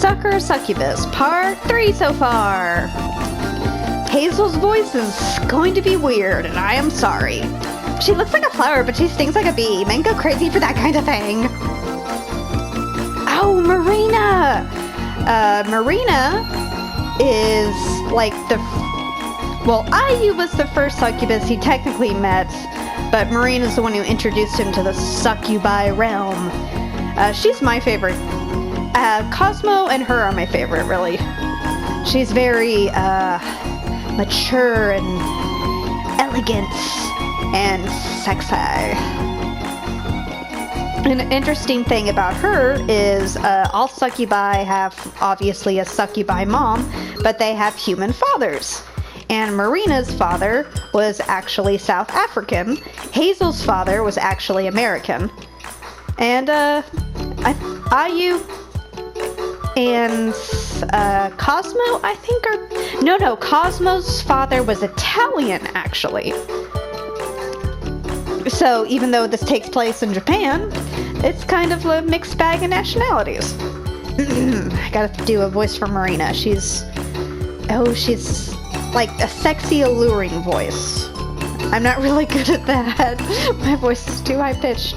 Sakura Succubus, part 3 so far. Hazel's voice is going to be weird, and I am sorry. She looks like a flower, but she stings like a bee. Men go crazy for that kind of thing. Oh, Marina! Marina is like the... Well, Ayu was the first succubus he technically met, but Marina's the one who introduced him to the succubi realm. She's my favorite. Cosmo and her are my favorite, really. She's very, mature and elegant and sexy. An interesting thing about her is all succubi have, obviously, a succubi mom, but they have human fathers. And Marina's father was actually South African. Hazel's father was actually American. And, Ayu and Cosmo, I think, are... No, Cosmo's father was Italian, actually. So, even though this takes place in Japan, it's kind of a mixed bag of nationalities. I gotta do a voice for Marina. She's like a sexy, alluring voice. I'm not really good at that. My voice is too high-pitched.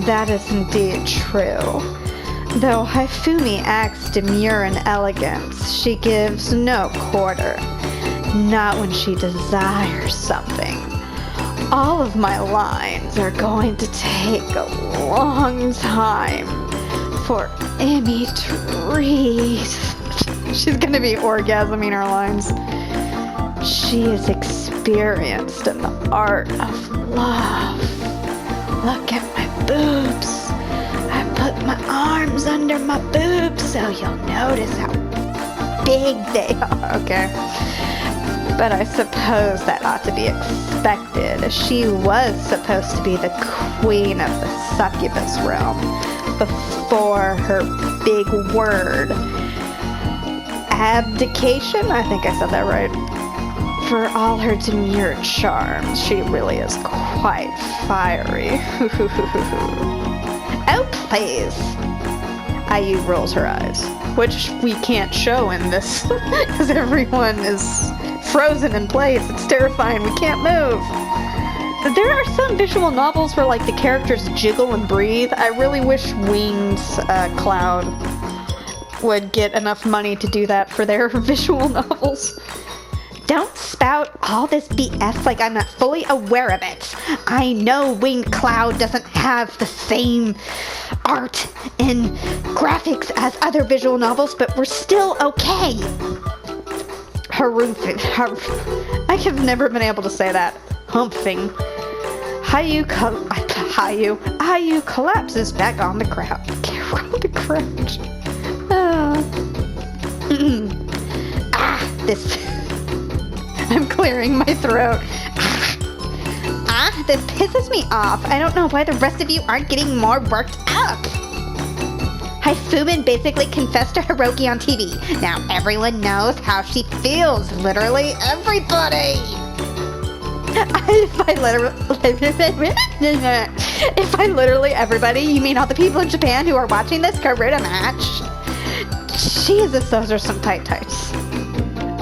That is indeed true. Though Hifumi acts demure and elegant, she gives no quarter. Not when she desires something. All of my lines are going to take a long time for pt3. She's gonna be orgasming her lines. She is experienced in the art of love. Look at my boobs. I put my arms under my boobs so you'll notice how big they are. Okay. But I suppose that ought to be expected. She was supposed to be the queen of the succubus realm before her big word. Abdication? I think I said that right. For all her demure charms, she really is quite fiery. Oh, please. Ayu rolls her eyes, which we can't show in this because everyone is frozen in place. It's terrifying. We can't move. There are some visual novels where like the characters jiggle and breathe. I really wish Winged's Cloud would get enough money to do that for their visual novels. Don't spout all this BS like I'm not fully aware of it. I know Winged Cloud doesn't have the same art and graphics as other visual novels, but we're still okay. I have never been able to say that. Humping. Ayu collapses back on the couch. This... I'm clearing my throat. This pisses me off. I don't know why the rest of you aren't getting more worked up. Hifumi basically confessed to Hiroki on TV. Now everyone knows how she feels. Literally everybody. If I literally everybody, you mean all the people in Japan who are watching this Karuta match? Jesus, those are some tight tights.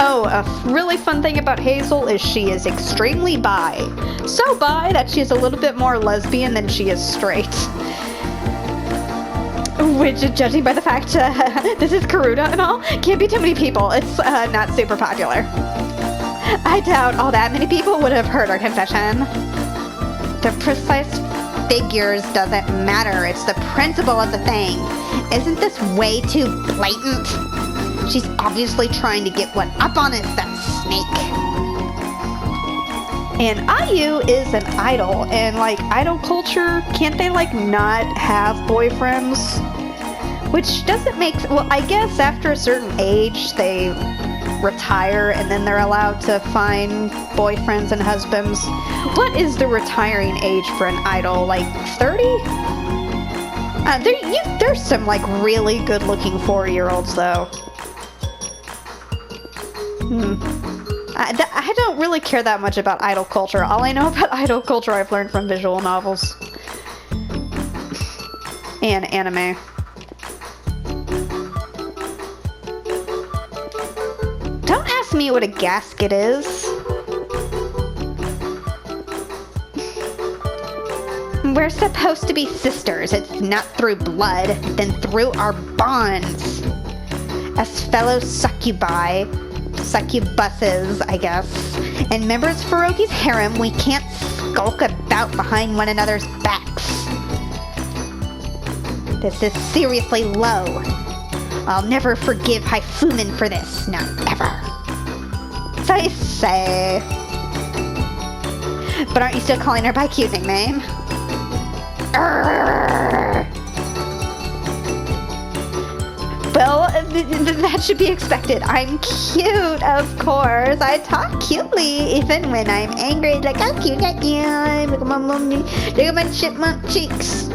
Oh, a really fun thing about Hazel is she is extremely bi. So bi that she's a little bit more lesbian than she is straight. Which, judging by the fact this is Karuta and all, can't be too many people. It's not super popular. I doubt all that many people would have heard her confession. The precise figures doesn't matter. It's the principle of the thing. Isn't this way too blatant? She's obviously trying to get one up on us, that snake. And Ayu is an idol, and like idol culture, can't they like not have boyfriends? Which doesn't make, well, I guess after a certain age they retire and then they're allowed to find boyfriends and husbands. What is the retiring age for an idol? Like 30? There's some like really good looking 40-year-olds though. I don't really care that much about idol culture. All I know about idol culture I've learned from visual novels. And anime. ask me what a gasket is? We're supposed to be sisters. It's not through blood, then through our bonds. As fellow succubuses, I guess, and members of Hiroki's harem, we can't skulk about behind one another's backs. This is seriously low. I'll never forgive Haifumen for this. Not ever. So you say. But aren't you still calling her by a cute nickname? Well, that should be expected. I'm cute, of course. I talk cutely, even when I'm angry. Like, how cute I am. Look at my chipmunk cheeks.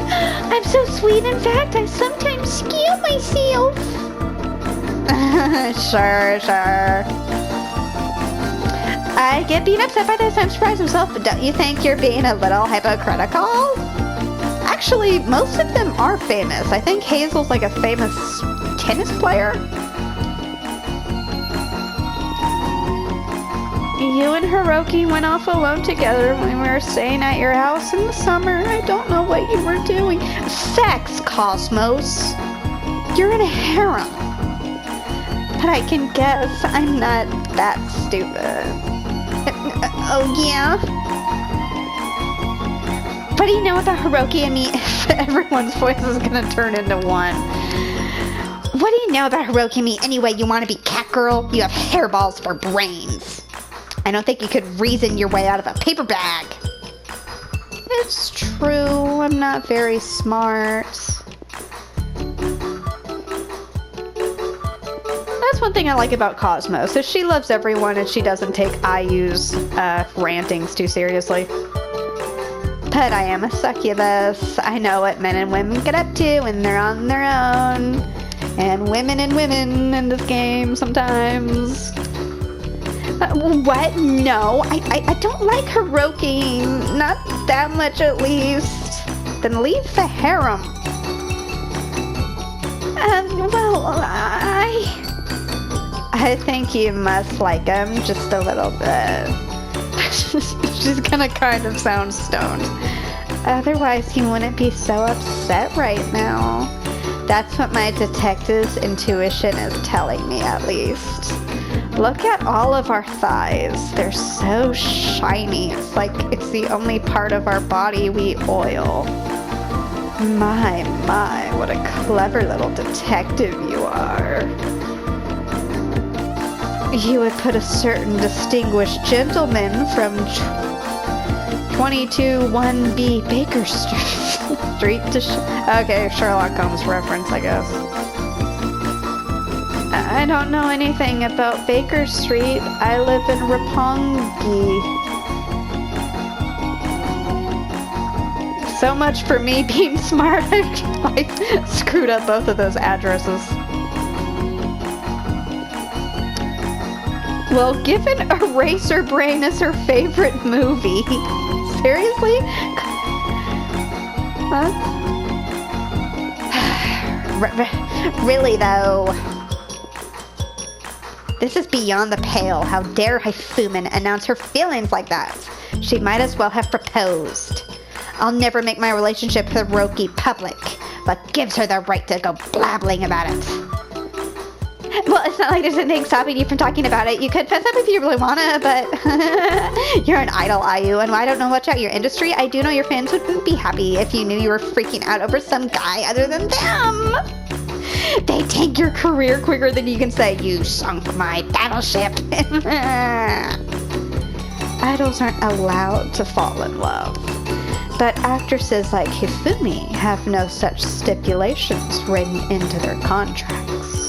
I'm so sweet. In fact, I sometimes skew myself. Sure. I get being upset by this. I'm surprised myself, but don't you think you're being a little hypocritical? Actually, most of them are famous. I think Hazel's like a famous tennis player. You and Hiroki went off alone together when we were staying at your house in the summer. I don't know what you were doing. Sex, Cosmos. You're in a harem. But I can guess I'm not that stupid. Oh, yeah? What do you know about Hiroki and me? Everyone's voice is gonna turn into one. What do you know about Hiroki and me? Anyway, you want to be cat girl? You have hairballs for brains. I don't think you could reason your way out of a paper bag. It's true. I'm not very smart. That's one thing I like about Cosmos. Is she loves everyone and she doesn't take IU's rantings too seriously. But I am a succubus. I know what men and women get up to when they're on their own. And women in this game sometimes. What? No, I don't like Hiroki. Not that much at least. Then leave the harem. Well, I think you must like him just a little bit. She's gonna kind of sound stoned. Otherwise, he wouldn't be so upset right now. That's what my detective's intuition is telling me, at least. Look at all of our thighs. They're so shiny. It's like it's the only part of our body we oil. My, what a clever little detective you are. You would put a certain distinguished gentleman from 221B Baker Street to... Okay, Sherlock Holmes reference, I guess. I don't know anything about Baker Street. I live in Roppongi. So much for me being smart. I screwed up both of those addresses. Well, given Eraser Brain is her favorite movie. Seriously? Huh? Really, though. This is beyond the pale. How dare Haifumen announce her feelings like that? She might as well have proposed. I'll never make my relationship with Hiroki public, but gives her the right to go blabbling about it. Well, it's not like there's anything stopping you from talking about it. You could fess up if you really wanna, but you're an idol, IU, and I don't know much about your industry. I do know your fans wouldn't be happy if you knew you were freaking out over some guy other than them. They take your career quicker than you can say, you sunk my battleship. Idols aren't allowed to fall in love. But actresses like Hifumi have no such stipulations written into their contracts.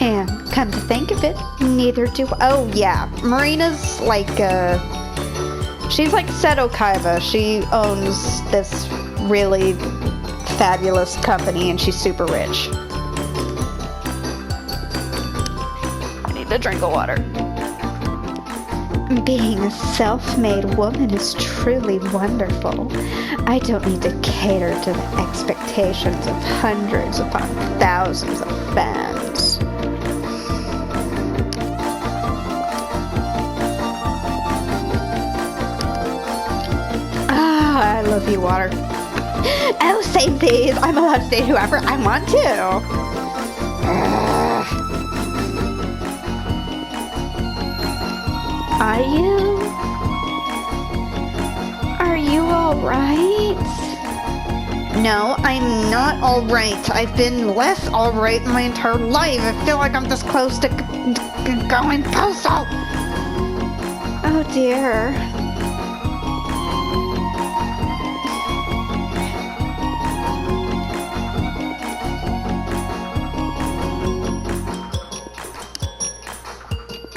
And come to think of it, neither do... Oh, yeah. Marina's like, she's like Seto Kaiba. She owns this really fabulous company and she's super rich. I need a drink of water. Being a self-made woman is truly wonderful. I don't need to cater to the expectations of hundreds upon thousands of fans. love you, water. Oh, same thing. I'm allowed to date whoever I want to. Are you alright? No, I'm not alright. I've been less alright my entire life. I feel like I'm this close to going postal. Oh dear.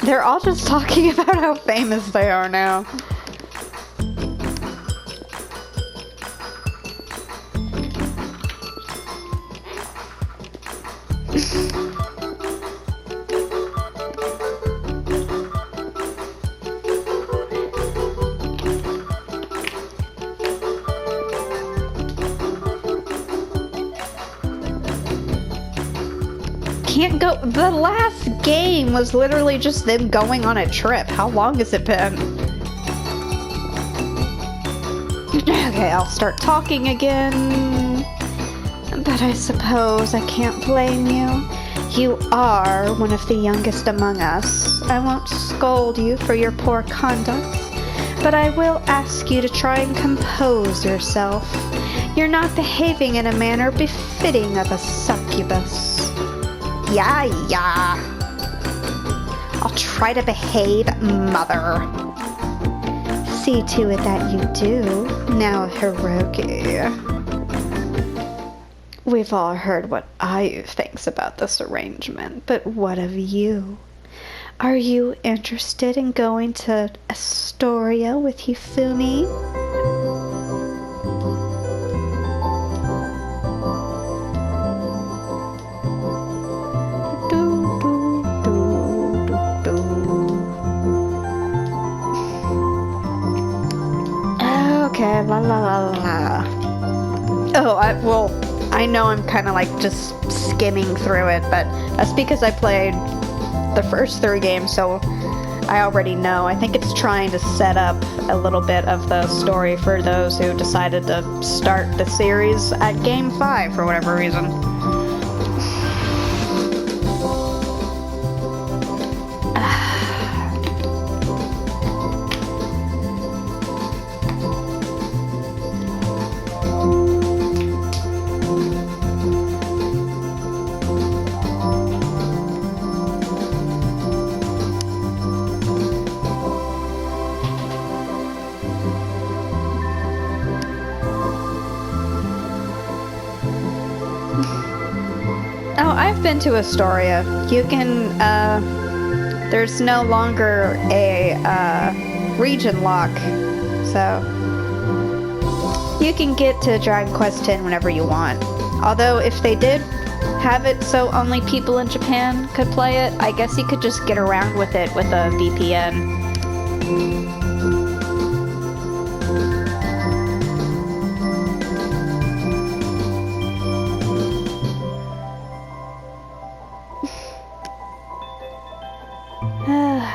They're all just talking about how famous they are now. Can't go. The last game was literally just them going on a trip. How long has it been? Okay, I'll start talking again. But I suppose I can't blame you. You are one of the youngest among us. I won't scold you for your poor conduct, but I will ask you to try and compose yourself. You're not behaving in a manner befitting of a succubus. Yeah. I'll try to behave, mother. See to it that you do. Now, Hiroki. We've all heard what Ayu thinks about this arrangement, but what of you? Are you interested in going to Astoria with Hifumi? Okay, la la la la. Oh, I know I'm kind of like just skimming through it, but that's because I played the first 3 games, so I already know. I think it's trying to set up a little bit of the story for those who decided to start the series at game 5 for whatever reason. Oh, I've been to Astoria. You can, there's no longer a, region lock, so you can get to Dragon Quest X whenever you want. Although, if they did have it so only people in Japan could play it, I guess you could just get around with it with a VPN.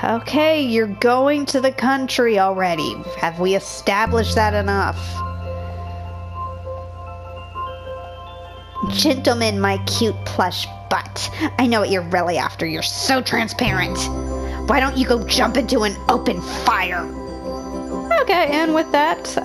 Okay, you're going to the country already. Have we established that enough? Gentlemen, my cute plush butt. I know what you're really after. You're so transparent. Why don't you go jump into an open fire? Okay, and with that,